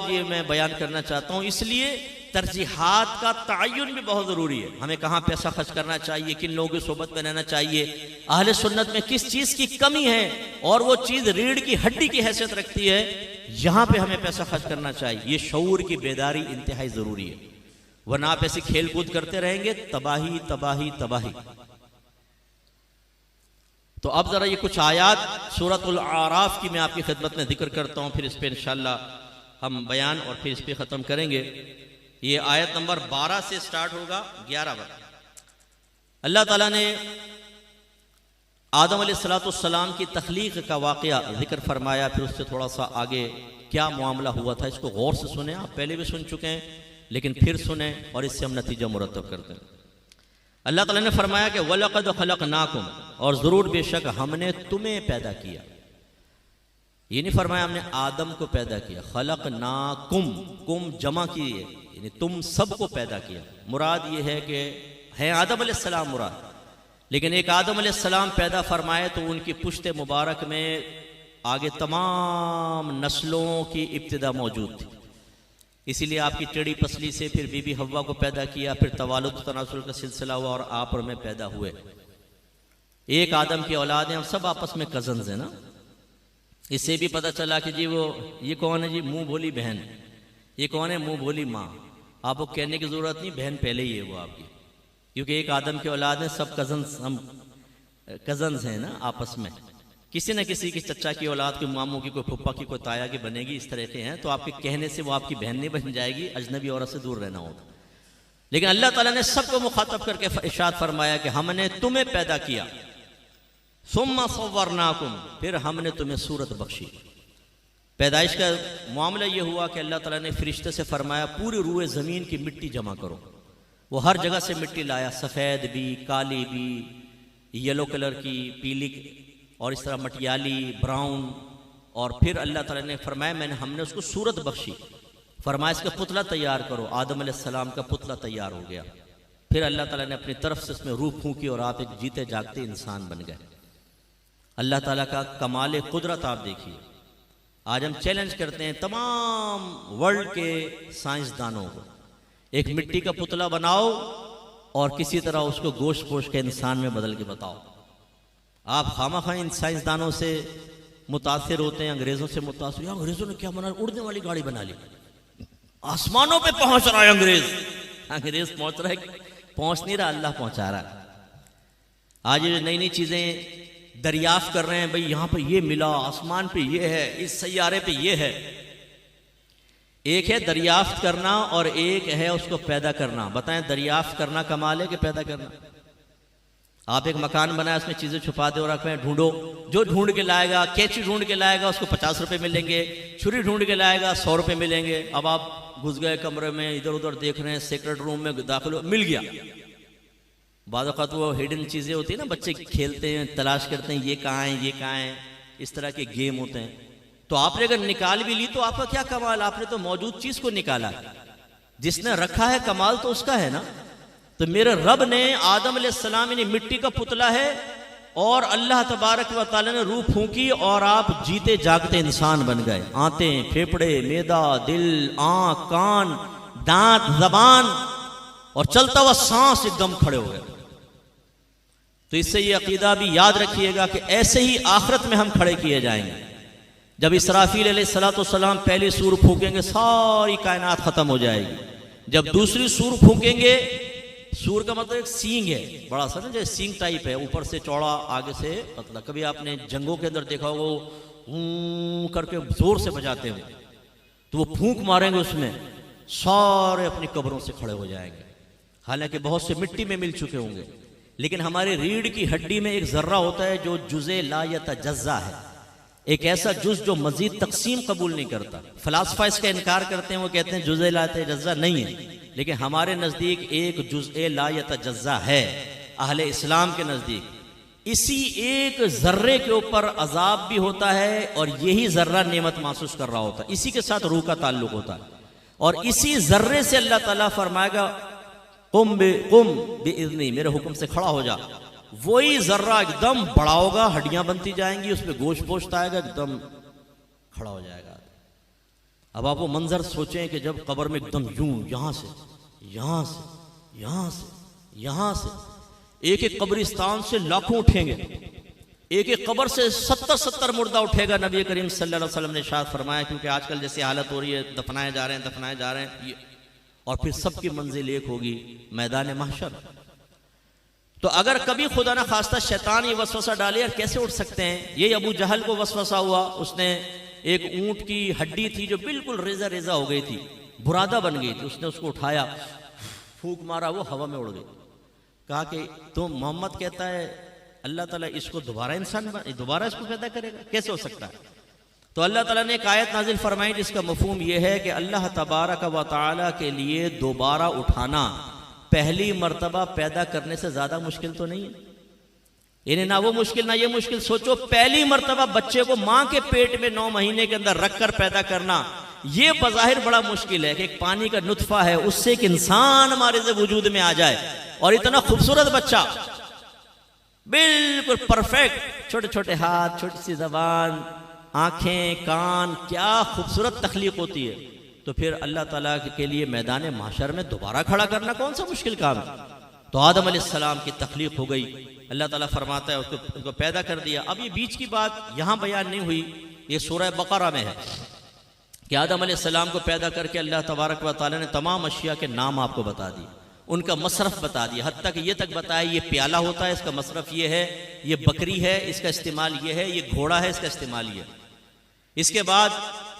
आज ये मैं बयान करना चाहता हूँ, इसलिए तरजीहात का तयन भी बहुत ज़रूरी है। हमें कहाँ पैसा खर्च करना चाहिए, किन लोगों की सोबत में रहना चाहिए, अहले सुन्नत में किस चीज़ की कमी है और वो चीज़ रीढ़ की हड्डी की हैसियत रखती है, यहाँ पे हमें पैसा खर्च करना चाहिए। ये शऊर की बेदारी इंतहाई ज़रूरी है, वरना आप ऐसी खेल कूद करते रहेंगे, तबाही तबाही तबाही। तो अब ज़रा ये कुछ आयात सूरतुल आराफ की मैं आपकी खिदमत में जिक्र करता हूँ, फिर इस पर इंशाअल्लाह हम बयान और फिर इस पर ख़त्म करेंगे। ये आयत नंबर 12 से स्टार्ट होगा 11 तक। अल्लाह ताला ने आदम अलैहिस्सलाम की तख्लीक का वाक़या जिक्र फरमाया, फिर उससे थोड़ा सा आगे क्या मामला हुआ था इसको गौर से सुने। आप पहले भी सुन चुके हैं लेकिन फिर सुने और इससे हम नतीजा मुरतब करते हैं। अल्लाह ताला ने फरमाया कि वलक़द खलक़नाकुम, और ज़रूर बेशक हमने तुम्हें पैदा किया। ये नहीं फरमाया हमने आदम को पैदा किया, खलक़नाकुम, कुम जमा की है, यानी तुम सबको पैदा किया। मुराद ये है कि है आदम अलैहिस्सलाम मुराद, लेकिन एक आदम अलैहिस्सलाम पैदा फरमाए तो उनकी पुश्ते मुबारक में आगे तमाम नस्लों की इब्तिदा मौजूद थी। इसीलिए आपकी टेढ़ी पसली से फिर बीबी हव्वा को पैदा किया, फिर तवालुद तनासुल का सिलसिला हुआ और आप और मैं पैदा हुए। एक आदम की औलाद है, हम सब आपस में कजन्स हैं ना। इससे भी पता चला कि जी वो ये कौन है जी, मुंह भोली बहन, ये कौन है, मुंह भोली माँ। आपको कहने की ज़रूरत नहीं, बहन पहले ही है वो आपकी, क्योंकि एक आदम की औलाद है, सब कजन्स, हम कजन्स हैं ना आपस में। किसी न किसी की चचा की औलाद, कोई मामू की, कोई फुप्पा की, कोई ताया की बनेगी, इस तरह के हैं। तो आपके कहने से वो आपकी बहन नहीं बन जाएगी, अजनबी औरत से दूर रहना होगा। लेकिन अल्लाह ताला ने सबको मुखातब करके इरशाद फरमाया कि हमने तुम्हें पैदा किया, सुम्मा सव्वरनाकुम, फिर हमने तुम्हें सूरत बख्शी। पैदाइश का मामला ये हुआ कि अल्लाह ताला ने फरिश्ते से फरमाया पूरी रूए ज़मीन की मिट्टी जमा करो। वो हर जगह से मिट्टी लाया, सफ़ेद भी, काली भी, येलो कलर की, पीली और इस तरह मटियाली, ब्राउन। और फिर अल्लाह ताला ने फरमाया हमने उसको सूरत बख्शी, फरमाया इसका पुतला तैयार करो। आदम अलैहिस्सलाम का पुतला तैयार हो गया। फिर अल्लाह ताला ने अपनी तरफ से उसमें रूह फूंकी और आप एक जीते जागते इंसान बन गए। अल्लाह ताला का कमाल कुदरत आप देखिए। आज हम चैलेंज करते हैं तमाम वर्ल्ड के साइंसदानों को, एक मिट्टी का पुतला बनाओ और किसी तरह उसको गोश्त पोश के इंसान में बदल के बताओ। आप खामखा इन साइंसदानों से मुतासिर होते हैं, अंग्रेजों से मुतासिर। अंग्रेजों ने क्या बना, उड़ने वाली गाड़ी बना ली, आसमानों पे पहुंच रहा है अंग्रेज। अंग्रेज पहुंच रहा है, पहुंच नहीं रहा, अल्लाह पहुंचा रहा है। आज नई नई चीजें दरियाफ्त कर रहे हैं, भाई यहां पे ये मिला, आसमान पे ये है, इस सैयारे पे ये है। एक है दरियाफ्त करना और एक है उसको पैदा करना। बताएं, दरियाफ्त करना कमाल है कि पैदा करना? आप एक मकान बनाए, उसमें चीजें छुपा दे और रखें, ढूंढो। जो ढूंढ के लाएगा, कैंची ढूंढ के लाएगा उसको 50 रुपए मिलेंगे, छुरी ढूंढ के लाएगा 100 रुपए मिलेंगे। अब आप घुस गए कमरे में, इधर उधर देख रहे हैं, सेक्रेट रूम में दाखिल हो, मिल गया। बाद वक़्त वो हिडन चीजें होती है ना, बच्चे खेलते हैं, तलाश करते हैं, ये कहाँ है, ये कहाँ है, इस तरह के गेम होते हैं। तो आपने अगर निकाल भी ली तो आपका क्या कमाल, आपने तो मौजूद चीज को निकाला। जिसने रखा है कमाल तो उसका है ना। तो मेरे रब ने आदम अलैहिस्सलाम यानी मिट्टी का पुतला है और अल्लाह तबारक व तआला ने रूह फूंकी और आप जीते जागते इंसान बन गए। आंतें, फेफड़े, मैदा, दिल, आंख, कान, दांत, जबान और चलता हुआ सांस एकदम खड़े हो गए। तो इससे ये अकीदा भी याद रखिएगा कि ऐसे ही आखिरत में हम खड़े किए जाएंगे। जब इसराफील अलैहिस्सलाम पहली सूर फूकेंगे सारी कायनात खत्म हो जाएगी। जब दूसरी सूर फूकेंगे, सूर का मतलब एक सींग है, बड़ा सा ना, जैसे सींग टाइप है, ऊपर से चौड़ा आगे से पतला। कभी आपने जंगों के अंदर देखा होगा वो करके जोर से बजाते हैं, तो वो फूंक मारेंगे, उसमें सारे अपनी कब्रों से खड़े हो जाएंगे। हालांकि बहुत से मिट्टी में मिल चुके होंगे, लेकिन हमारे रीढ़ की हड्डी में एक जर्रा होता है जो जुज़े ला यतजज़्ज़ा है, एक ऐसा जुज जो मजीद तकसीम कबूल नहीं करता। फलासफा इसका इनकार करते हैं, वो कहते हैं जुज़े ला यतजज़्ज़ा नहीं है, लेकिन हमारे नज़दीक एक जुज़े ला यतजज़्ज़ा है। अहले इस्लाम के नज़दीक इसी एक जर्रे के ऊपर अजाब भी होता है और यही जर्रा नेमत महसूस कर रहा होता है, इसी के साथ रूह का ताल्लुक होता है। और इसी जर्रे से अल्लाह ताला फरमाएगा कुम बिइज़्नी, मेरे हुक्म से खड़ा हो जा। वही जर्रा एकदम बड़ा होगा, हड्डियां बनती जाएंगी, उसमें गोश्त पोश्त आएगा, एकदम खड़ा हो जाएगा। अब आप वो मंजर सोचें कि जब कब्र में एकदम यूं यहाँ से यहाँ से यहाँ से यहाँ से एक एक कब्रिस्तान से लाखों उठेंगे, एक एक कब्र से 70-70 मुर्दा उठेगा। नबी करीम सल्लल्लाहु अलैहि वसल्लम ने इरशाद फरमाया, क्योंकि आजकल जैसे हालत हो रही है, दफनाए जा रहे हैं और फिर सबकी मंजिल एक होगी, मैदान महशर। तो अगर कभी खुदा ना खास्ता शैतान ये वसवसा डाले, यार कैसे उठ सकते हैं, ये अबू जहल को वसवसा हुआ। उसने एक ऊंट की हड्डी थी जो बिल्कुल रेजा रेजा हो गई थी, बुरादा बन गई थी, उसने उसको उठाया, फूंक मारा, वो हवा में उड़ गई। कहा कि तो मोहम्मद कहता है अल्लाह ताला इसको दोबारा दोबारा इसको पैदा करेगा, कैसे हो सकता है? तो अल्लाह ताला ने एक आयत नाजिल फरमाई जिसका मफहूम यह है कि अल्लाह तबारक व तआला के लिए दोबारा उठाना पहली मर्तबा पैदा करने से ज्यादा मुश्किल तो नहीं है। इन्हें ना वो मुश्किल ना ये मुश्किल। सोचो, पहली मर्तबा बच्चे को मां के पेट में 9 महीने के अंदर रखकर पैदा करना, ये बज़ाहिर बड़ा मुश्किल है कि एक पानी का नुतफा है, उससे एक इंसान हमारे से वजूद में आ जाए, और इतना खूबसूरत बच्चा, बिल्कुल परफेक्ट, छोटे छोटे हाथ, छोटी सी जबान, आंखें, कान, क्या खूबसूरत तख्लीक होती है। तो फिर अल्लाह ताला के लिए मैदान महशर में दोबारा खड़ा करना कौन सा मुश्किल काम है। तो आदम अलैहिस्सलाम की तख्लीक हो गई, अल्लाह ताला फरमाता है उसको पैदा कर दिया। अब ये बीच की बात यहाँ बयान नहीं हुई, ये सूरह बकरा में है कि आदम अलैहिस्सलाम को पैदा करके अल्लाह तबारक व तआला ने तमाम अशिया के नाम आपको बता दिए, उनका मसरफ बता दिया, हद तक ये तक बताया ये प्याला होता है, इसका मसरफ ये है, ये बकरी है, इसका इस्तेमाल ये है, ये घोड़ा है, इसका इस्तेमाल ये। इसके बाद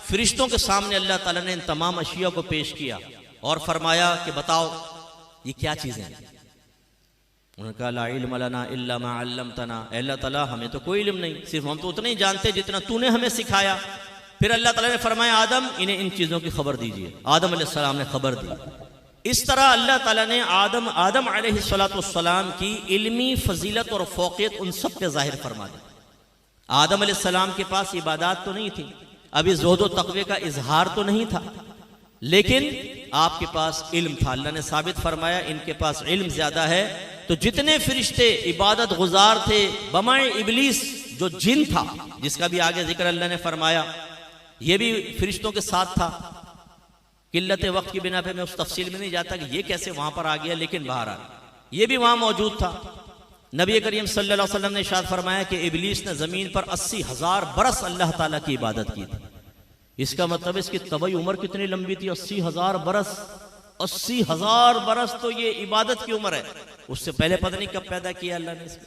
फरिश्तों के सामने अल्लाह ताला ने इन तमाम अशिया को पेश किया और फरमाया कि बताओ ये क्या चीज़ें हैं। उन्होंने कहा ला इल्म लना इल्ला मा अल्लमतना, अल्लाह ताला हमें तो कोई इल्म नहीं, सिर्फ हम तो उतना ही जानते जितना तूने हमें सिखाया। फिर अल्लाह ताला ने फरमाया आदम इन्हें इन चीज़ों की खबर दीजिए। आदम अलैहिस्सलाम ने खबर दी। इस तरह अल्लाह ताला ने आदम अलैहिस्सलाम की इल्मी फजीलत और फौकियत उन सब पे जाहिर फरमा दी। आदम अलैहिस्सलाम के पास इबादत तो नहीं थी, अभी ज़ुहद व तक़वे का इजहार तो नहीं था, लेकिन आपके पास इल्म था। अल्लाह ने साबित फरमाया इनके पास इल्म ज्यादा है। तो जितने फरिश्ते इबादत गुजार थे, बमाए इबलीस जो जिन था, जिसका भी आगे जिक्र अल्लाह ने फरमाया, ये भी फरिश्तों के साथ था। किल्लत वक्त की बिना पे मैं उस तफसील में नहीं जाता कि ये कैसे वहां पर आ गया, लेकिन बहरहाल ये भी वहां मौजूद था। नबी करीम सल्लल्लाहु अलैहि वसल्लम ने इरशाद फरमाया कि इबलीस ने जमीन पर 80,000 बरस अल्लाह ताला की इबादत की थी। इसका मतलब इसकी तबई उम्र कितनी लंबी थी, 80,000 बरस। 80,000 बरस तो ये इबादत की उम्र है। उससे पहले पता नहीं कब पैदा किया अल्लाह ने इसको।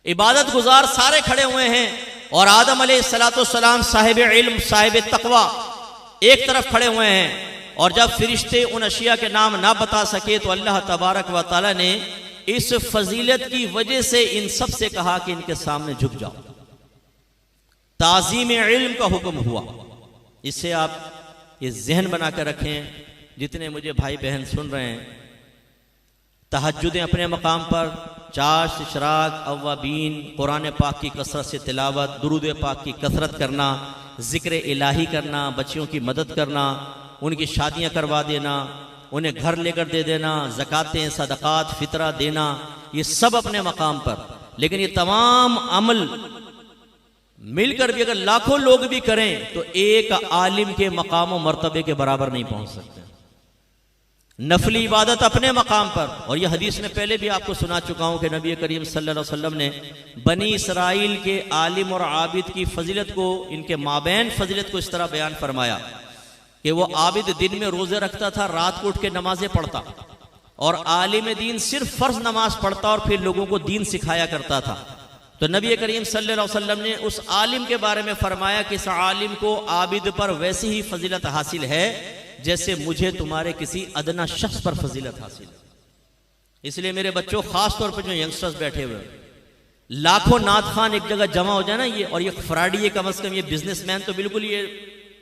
इबादत गुजार सारे खड़े हुए हैं और आदम अलैहिस्सलाम साहिब इल्म साहिब तकवा एक तरफ खड़े हुए हैं। और जब फरिश्ते उन अशिया के नाम ना बता सके तो अल्लाह तबारक व तआला ने इस फजीलत की वजह से इन सब से कहा कि इनके सामने झुक जाओ। ताज़ीम इल्म का हुक्म हुआ। इससे आप ये जहन बना कर रखें, जितने मुझे भाई बहन सुन रहे हैं, तहज्जुदें अपने मकाम पर, चाश, इशराक, अव्वाबीन, कुरान पाक की कसरत से तिलावत, दुरूद पाक की कसरत करना, जिक्र इलाही करना, बच्चियों की मदद करना, उनकी शादियां करवा देना, उन्हें घर लेकर दे देना, ज़कातें, सदक़ात, फितरा देना, ये सब अपने मकाम पर। लेकिन ये तमाम अमल मिलकर भी अगर लाखों लोग भी करें तो एक आलिम के मकाम और मर्तबे के बराबर नहीं पहुंच सकते। नफली इबादत अपने मकाम पर, और यह हदीस में पहले भी आपको सुना चुका हूं कि नबी करीम सल्लल्लाहु अलैहि वसल्लम ने बनी इसराइल के आलिम और आबिद की फजीलत को, इनके माबैन फजीलत को इस तरह बयान फरमाया कि वो आबिद दिन में रोजे रखता था, रात को उठ के नमाजें पढ़ता, और आलिम दीन सिर्फ फर्ज नमाज पढ़ता और फिर लोगों को दीन सिखाया करता था। तो नबी करीम सल्लल्लाहु अलैहि वसल्लम ने उस आलिम के बारे में फरमाया कि इस आलिम को आबिद पर वैसी ही फजीलत हासिल है जैसे मुझे तुम्हारे किसी अदना शख्स पर फजीलत हासिल है। इसलिए मेरे बच्चों, खास तौर पर जो यंगस्टर्स बैठे हुए, लाखों नात खान एक जगह जमा हो जाए ना, ये और ये फ्रॉडी, कम अज कम ये बिजनेसमैन तो बिल्कुल, ये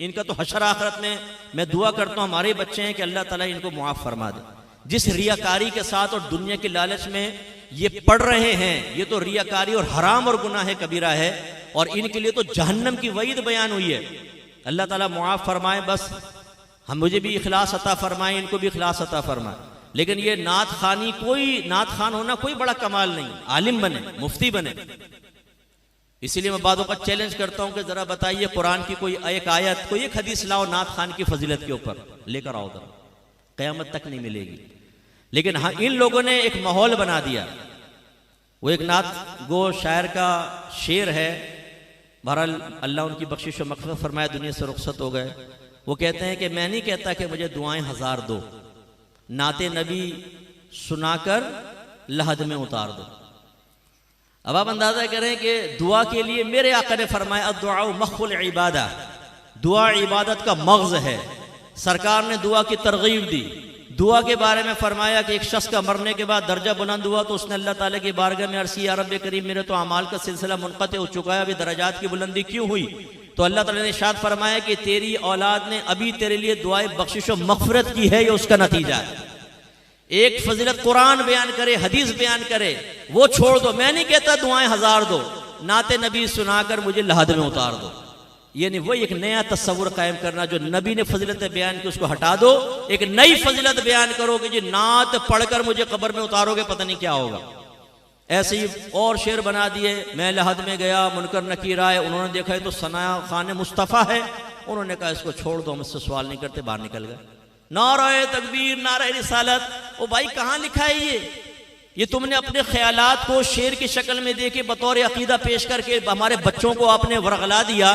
इनका तो हशर आखिरत में मैं दुआ करता हूं हमारे बच्चे हैं कि अल्लाह ताला इनको मुआफ फरमा दे। जिस रियाकारी के साथ और दुनिया के लालच में ये पढ़ रहे हैं, ये तो रियाकारी और हराम और गुनाह कबीरा है, और इनके लिए तो जहन्नम की वईद बयान हुई है। अल्लाह ताला मुआफ फरमाए, बस हम मुझे भी इखलास अता फरमाए, इनको भी इखलास अता फरमाए। लेकिन ये नात खानी, कोई नात खान होना कोई बड़ा कमाल नहीं, आलिम बने, मुफ्ती बने, इसीलिए मैं बातों का चैलेंज करता हूं कि जरा बताइए कुरान की कोई एक आयत, कोई एक हदीस लाओ नात खान की फजीलत के ऊपर, लेकर आओ जरा, क़यामत तक नहीं मिलेगी। लेकिन हाँ, इन लोगों ने एक माहौल बना दिया। वो एक नात गो शायर का शेर है, बहरहाल अल्लाह उनकी बख्शिश व मग़फ़िरत फरमाए, दुनिया से रुखसत हो गए। वो कहते हैं कि मैं नहीं कहता कि मुझे दुआएं 1000 दो, नाते नबी सुनाकर लहद में उतार दो। अब आप अंदाजा करें कि दुआ के लिए मेरे आका ने फरमाया अद्दुआ मख़्फ़ुल इबादा, दुआ इबादत का मग़ज़ है। सरकार ने दुआ की तरगीब दी। दुआ के बारे में फरमाया कि एक शख्स का मरने के बाद दर्जा बुलंद हुआ तो उसने अल्लाह ताला की बारगाह में अर्ज़ की, या रब्बे करीम मेरे तो अमाल का सिलसिला मुनक़ते हो चुका है, अभी दर्जात की बुलंदी क्यों हुई? तो अल्लाह ताला ने इरशाद फरमाया कि तेरी औलाद ने अभी तेरे लिए दुआए बख्शिश व मग़फ़िरत की है, ये उसका नतीजा है। एक फजीलत कुरान बयान करे, हदीस बयान करे, वो छोड़ दो। मैं नहीं कहता दुआएं 1000 दो, नाते नबी सुनाकर मुझे लहद में उतार दो। ये नहीं, वही एक नया तस्वुर कायम करना, जो नबी ने फजीलत बयान की उसको हटा दो, एक नई फजीलत बयान करो कि जी नात पढ़कर मुझे कब्र में उतारोगे, पता नहीं क्या होगा। ऐसे ही और शेर बना दिए, मैं लहद में गया, मुनकर नकीर आए, उन्होंने देखा है तो सना खान मुस्तफ़ा है, उन्होंने कहा इसको छोड़ दो, हम इससे सवाल नहीं करते, बाहर निकल गए। नारे तकबीर, नारे रिसालत। ओ भाई कहाँ लिखा है ये तुमने अपने ख्यालात को शेर की शक्ल में देके बतौर अकीदा पेश करके हमारे बच्चों को आपने वरगला दिया।